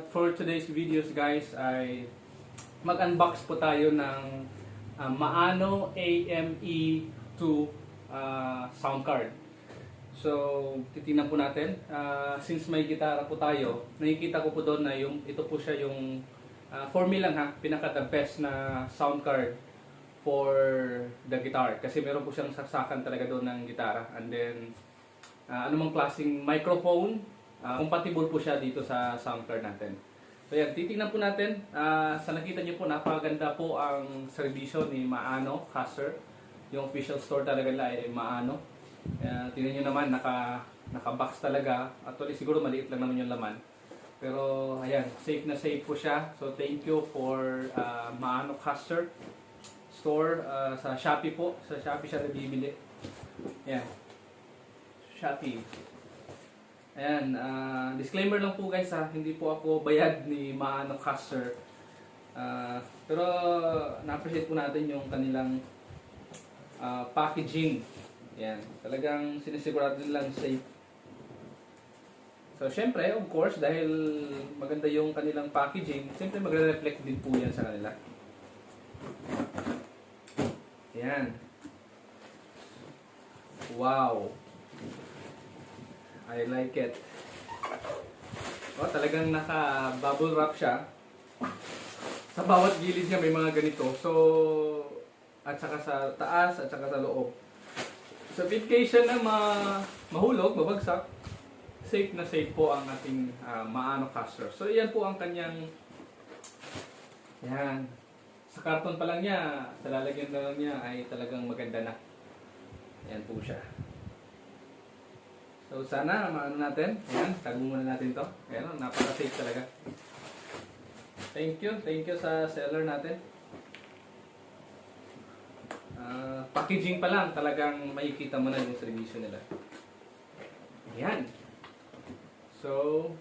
For today's videos guys ay mag-unbox po tayo ng Maano AME2 sound card. So, titingnan po natin. Since may gitara po tayo, nakikita ko po doon na ito po siya yung for me lang ha, pinaka the best na sound card for the guitar. Kasi meron po siyang saksakan talaga doon ng gitara. And then, anumang klaseng microphone, compatible po siya dito sa sound card natin. So yan, titingnan po natin. Sa nakita niyo po, napakaganda po ang serbisyo ni Maano Caster. Yung official store talaga nila ay Maano. Tingnan niyo naman, naka-box talaga. Actually, siguro maliit lang naman yung laman. Pero ayan, safe na safe po siya. So thank you for Maano Caster store. Sa Shopee po. Sa Shopee siya nabibili. Ayan. Shopee. Ayan, disclaimer lang po guys ha, hindi po ako bayad ni Maano Caster. Pero na-appreciate po natin yung kanilang packaging. Ayan, talagang sinisigurado nilang safe. So syempre, of course, dahil maganda yung kanilang packaging, syempre magre-reflect din po yan sa kanila. Ayan. Wow! I like it. Oh, talagang naka-bubble wrap siya. Sa bawat gilid niya may mga ganito. So, at saka sa taas, at saka sa loob. So, in case na mahulog, mabagsak, safe na safe po ang ating Maano Caster. So, yan po ang kanyang, yan. Sa karton pa lang niya, sa lalagyan na lang niya ay talagang maganda na. Yan po siya. So sana maano natin. Ayan, tago muna natin to. Ayan, napaka-safe talaga. Thank you sa seller natin. Packaging pa lang, talagang makikita mo na yung servisyo nila. Ayan. So,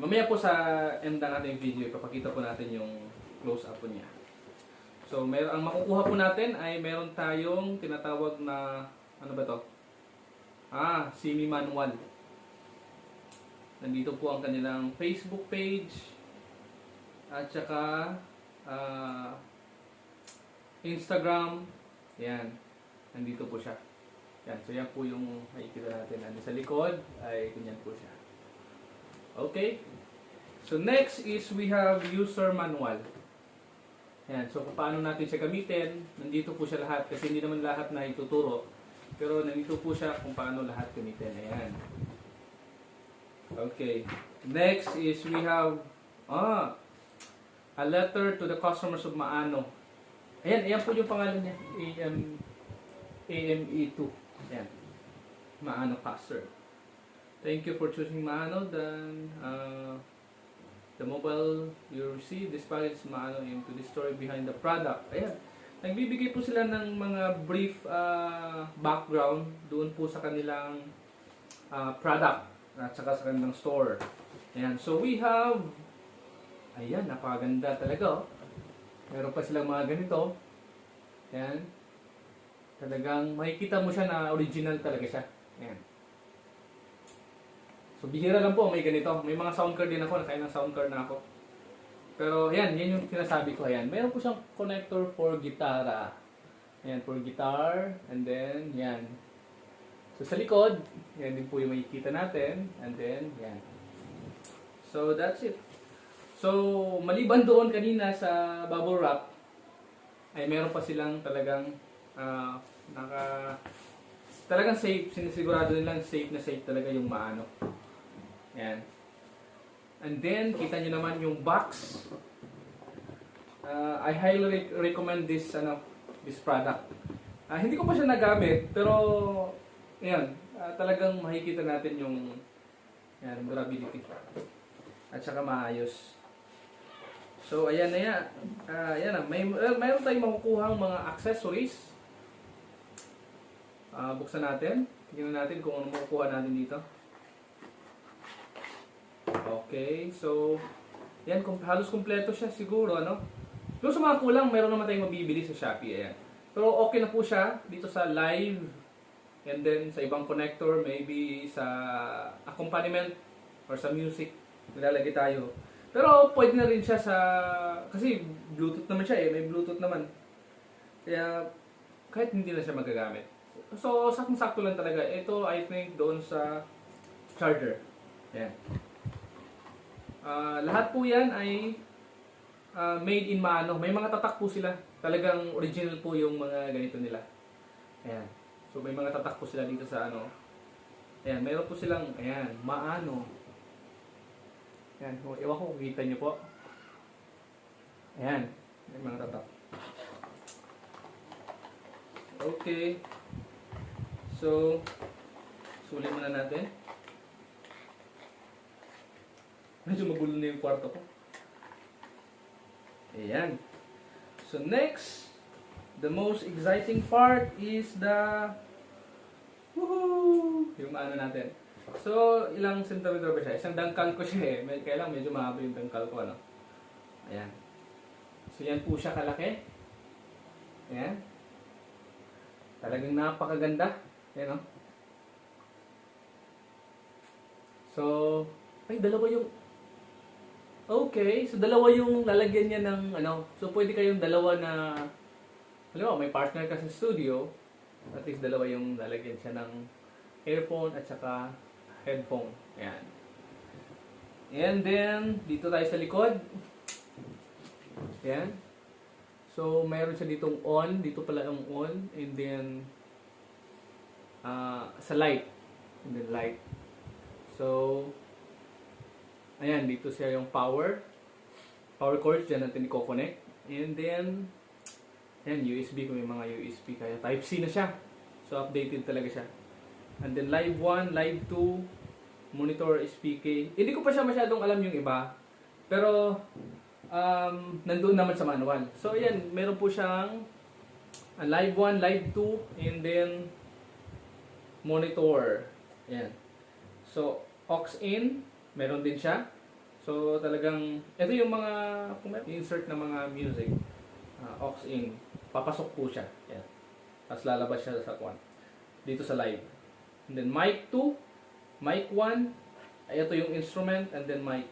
mamaya po sa end ng ating video, ipapakita po natin yung close-up po niya. So, ang makukuha po natin ay meron tayong tinatawag na ano ba to? Simi manual. Nandito po ang kanilang Facebook page at saka Instagram. Yan. Nandito po siya. Yan. So yan po yung makikita natin. Nandito sa likod ay ganyan po siya. Okay. So next is we have user manual. Yan. So paano natin siya gamitin? Nandito po siya lahat kasi hindi naman lahat na ituturo. Pero nandito po siya kung paano lahat gamitin. Ayan. Okay. Next is we have a letter to the customers of Maano. Ayan, ayan po yung pangalan niya. AME2. Ayan. Maano Caster. Thank you for choosing Maano. Then, the mobile you receive, this package is Maano into the story behind the product. Ayan. Nagbibigay po sila ng mga brief background doon po sa kanilang product at saka sa kanilang store. Ayan. So we have, ayan, napakaganda talaga. Meron pa silang mga ganito. Ayan. Talagang makikita mo siya na original talaga siya. Ayan. So bihira lang po may ganito. May mga sound card din ako. Nakain ng sound card na ako. Pero yan yung sinasabi ko. Ayan, meron po siyang connector for gitara. Ayan, for guitar. And then, yan. So sa likod, yan din po yung makikita natin. And then, yan. So that's it. So, maliban doon kanina sa bubble wrap, ay meron pa silang talagang talagang safe. Sinisigurado nilang safe na safe talaga yung Maano. Ayan. And then, kita nyo naman yung box. I highly recommend this product. Hindi ko pa siya nagamit, pero ayan, talagang makikita natin yung durability. At saka maayos. So, ayan na yan. Ayan na. Mayroon tayong makukuhang mga accessories. Buksan natin. Tingnan natin kung ano makukuha natin dito. Okay, so yan, halos kumpleto siya siguro, ano? Pero sa mga kulang, meron naman tayong mabibili sa Shopee, ayan. Pero okay na po siya dito sa live And then sa ibang connector, maybe sa accompaniment or sa music, nilalagay tayo. Pero pwede na rin siya sa, kasi Bluetooth naman siya may Bluetooth naman. Kaya kahit hindi na siya magagamit. So, saktong-sakto lang talaga. Ito, I think, doon sa charger. Yan. Lahat po yan ay made in Maano. May mga tatak po sila. Talagang original po yung mga ganito nila. Ayan. So, may mga tatak po sila dito sa ano. Ayan, mayroon po silang, ayan, Maano. Ayan, ewan ko kung kita nyo po. Ayan, may mga tatak. Okay. So, sulit muna natin. Medyo magulo na yung kwarto ko. Ayan. So, next, the most exciting part is the woohoo! Yung ano natin. So, ilang centimeter ba siya? Isang dangkal ko siya Kaya lang medyo mahaba yung dangkal ko, ano? Ayan. So, yan po siya kalaki. Ayan. Talagang napakaganda. Ayan, no? So, ay, dalawa yung okay, so dalawa yung lalagyan niya ng ano. So pwede kayong dalawa na halimbawa may partner ka sa studio, at least dalawa yung lalagyan siya ng earphone at saka headphone. Ayan. And then dito tayo sa likod. Ayan. So mayroon siya ditong on, dito pala yung on, and then sa light. And then light. So ayan, dito siya yung power cord, dyan natin i-connect. And then, ayan, USB, kung may mga USB kaya Type-C na siya. So, updated talaga siya. And then, Live 1, Live 2, monitor SPK. Hindi ko pa siya masyadong alam yung iba. Pero, nandoon naman sa manual. So, ayan, meron po siyang Live 1, Live 2, and then, monitor. Ayan. So, aux in, meron din siya. So, talagang, ito yung mga, kung may insert na mga music, aux in, papasok po siya. Yan. Tapos lalabas siya sa kwan. Dito sa live. And then mic 2, mic 1, ay ito yung instrument, and then mic.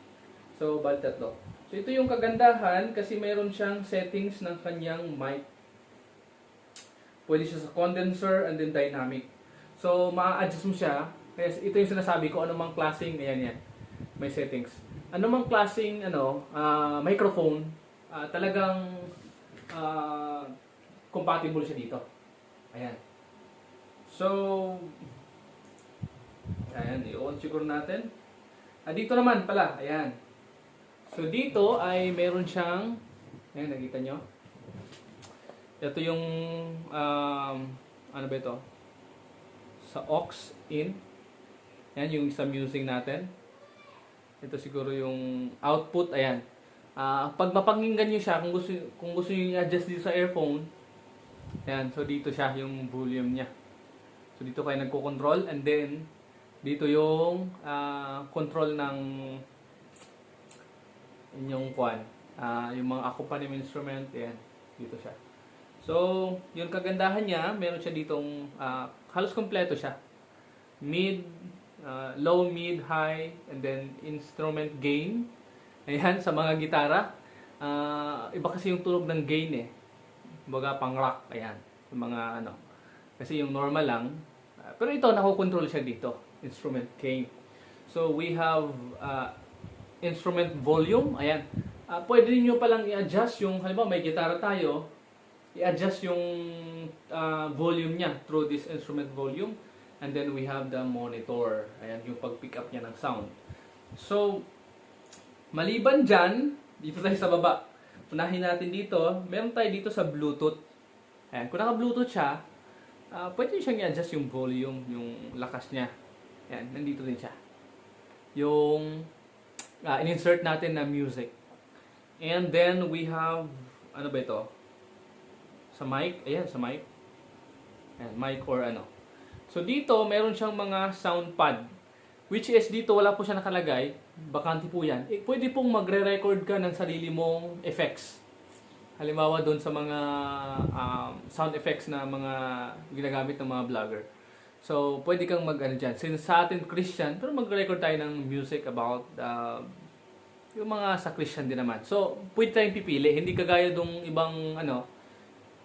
So, bali tatlo. So, ito yung kagandahan kasi mayroon siyang settings ng kanyang mic. Pwede siya sa condenser and then dynamic. So, ma-adjust mo siya. Kaya ito yung sinasabi ko, anumang klaseng, ayan. May settings. Anumang klaseng microphone, talagang compatible siya dito. Ayan. So, ayan, i-on siguro natin. Dito naman pala, ayan. So, dito ay meron siyang, ayan, nakita nyo? Ito yung, ano ba ito? Sa aux in. Ayan, yung sa music natin. Ito siguro yung output, ayan. Pag mapakinggan nyo siya, kung gusto nyo i-adjust dito sa earphone, ayan, so dito siya yung volume niya. So dito kayo nagko-control, and then dito yung control ng inyong kwan, yung mga accompaniment instrument, ayan, dito siya. So, yung kagandahan niya, meron siya ditong halos kompleto siya. Low, mid, high, and then instrument gain. Ayan, sa mga gitara. Iba kasi yung tunog ng gain Baga pang rock, ayan. Yung mga ano. Kasi yung normal lang. Pero ito, nakokontrol siya dito. Instrument gain. So, we have instrument volume. Ayan. Pwede niyo palang i-adjust yung, halimbawa may gitara tayo, i-adjust yung volume niya through this instrument volume. And then we have the monitor. Ayan, yung pag-pick up niya ng sound. So, maliban dyan, dito tayo sa baba. Unahin natin dito. Meron tayo dito sa Bluetooth. Ayan, kung naka-Bluetooth siya, pwede siyang i-adjust yung volume, yung lakas niya. Ayan, nandito din siya. Yung in-insert natin na music. And then we have, ano ba ito? Sa mic. Ayan, sa mic. Ayan, mic or ano. So dito, meron siyang mga sound pad. Which is, dito wala po siya nakalagay. Bakante po yan. Pwede pong magre-record ka ng sarili mong effects. Halimbawa doon sa mga sound effects na mga ginagamit ng mga vlogger. So, pwede kang mag-ano dyan. Since sa atin Christian, pero mag-record tayo ng music about yung mga sa Christian din naman. So, pwede tayong pipili. Hindi kagaya dong ibang ano.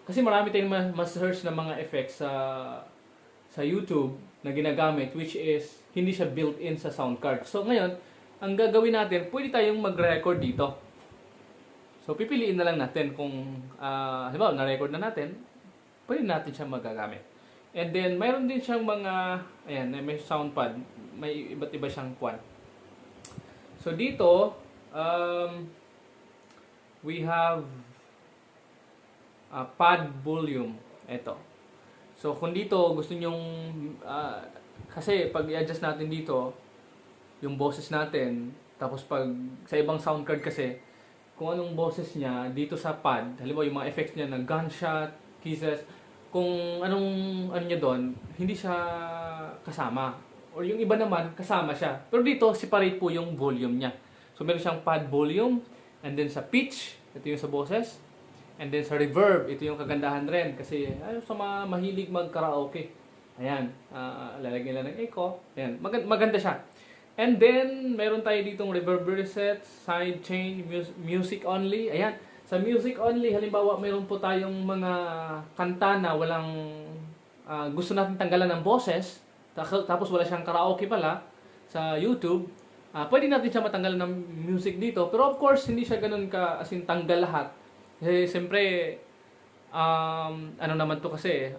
Kasi marami tayong mas-search na mga effects sa YouTube na ginagamit, which is hindi siya built-in sa sound card. So, ngayon, ang gagawin natin, pwede tayong mag-record dito. So, pipiliin na lang natin kung, halimbawa, na-record na natin, pwede natin siya magagamit. And then, mayroon din siyang mga, ayan, may sound pad, may iba't iba siyang kwan. So, dito, we have pad volume. Ito. So, kung dito, gusto nyong, kasi pag i-adjust natin dito, yung boses natin, tapos pag sa ibang sound card kasi, kung anong boses niya, dito sa pad, halimbawa yung mga effects niya na gunshot, kisses, kung anong ano niya doon, hindi siya kasama. Or yung iba naman, kasama siya. Pero dito, separate po yung volume niya. So, meron siyang pad volume, and then sa pitch, ito yung sa boses, and then sa reverb, ito yung kagandahan rin. Kasi, sa mga mahilig mag-karaoke. Ayan, lalagyan lang ng echo. Ayan, maganda siya. And then, meron tayo ditong reverb reset, side chain, music only. Ayan, sa music only, halimbawa, meron po tayong mga kanta na walang gusto natin tanggalan ng boses, tapos wala siyang karaoke pala sa YouTube. Pwede natin siya matanggalan ng music dito. Pero of course, hindi siya ganun ka as in tanggal lahat. Kasi siyempre, ano naman to kasi,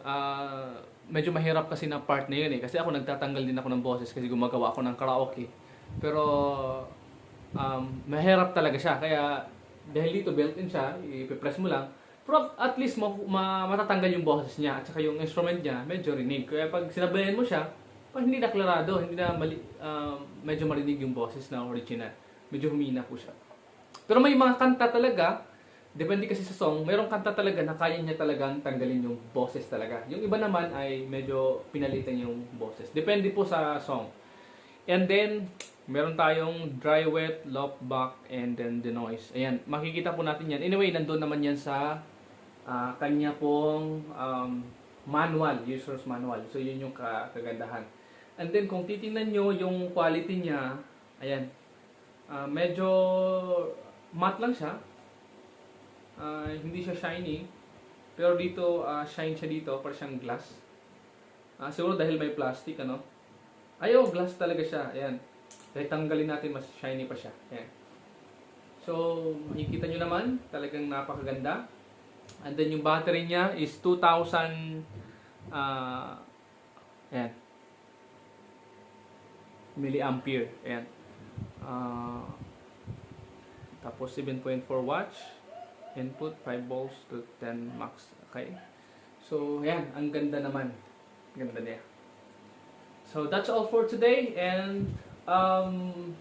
medyo mahirap kasi na part na yun eh. Kasi ako nagtatanggal din ako ng boses kasi gumagawa ako ng karaoke. Pero, mahirap talaga siya. Kaya, dahil dito built-in siya, ipipress mo lang. Pero at least matatanggal yung boses niya. At saka yung instrument niya, medyo rinig. Kaya pag sinabayan mo siya, pag hindi na klarado, hindi na medyo marinig yung boses na original. Medyo humina po siya. Pero may mga kanta talaga, depende kasi sa song, mayroong kanta talaga na kaya niya talagang tanggalin yung boses talaga. Yung iba naman ay medyo pinalitan yung boses. Depende po sa song. And then, meron tayong dry wet, loop back, and then the noise. Ayan, makikita po natin yan. Anyway, nandun naman yan sa kanya pong manual, user's manual. So, yun yung kagandahan. And then, kung titingnan nyo yung quality niya, ayan, medyo matte lang siya. Hindi siya shiny. Pero dito, shine siya dito, para siyang glass. Siguro dahil may plastic, ano? Ayaw, glass talaga siya. Ayan. Dahil tanggalin natin, mas shiny pa siya. Ayan. So, makikita nyo naman, talagang napakaganda. And then yung battery niya is 2,000 ayan, milliampere. Ayan. Tapos 7.4 watts. Input 5 volts to 10 max. Okay. So, ayan, ang ganda naman. Ganda niya. So, that's all for today. And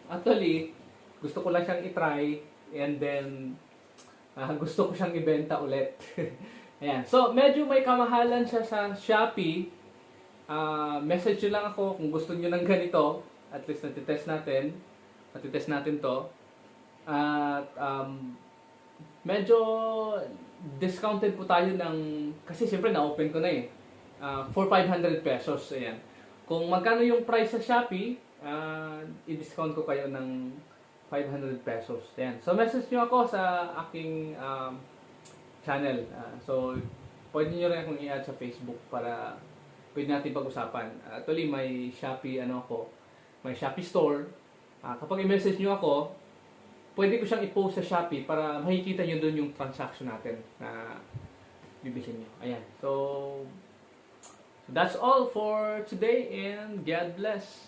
actually, gusto ko lang siyang i-try and then gusto ko siyang ibenta ulit. Ayan. So, medyo may kamahalan siya sa Shopee. Message nyo lang ako kung gusto nyo ng ganito. At least natitest natin. Natitest natin to. At medyo discounted po tayo ng, kasi siyempre na-open ko na eh. For 500 pesos. Ayan. Kung magkano yung price sa Shopee, i-discount ko kayo ng 500 pesos. Ayan. So, message nyo ako sa aking channel. So, pwede nyo rin akong i-add sa Facebook para pwede natin pag-usapan. Actually, may Shopee, may Shopee store. Kapag i-message nyo ako, pwede ko siyang i-post sa Shopee para makikita nyo doon yung transaction natin na bibilhin nyo. Ayan. So, that's all for today and God bless.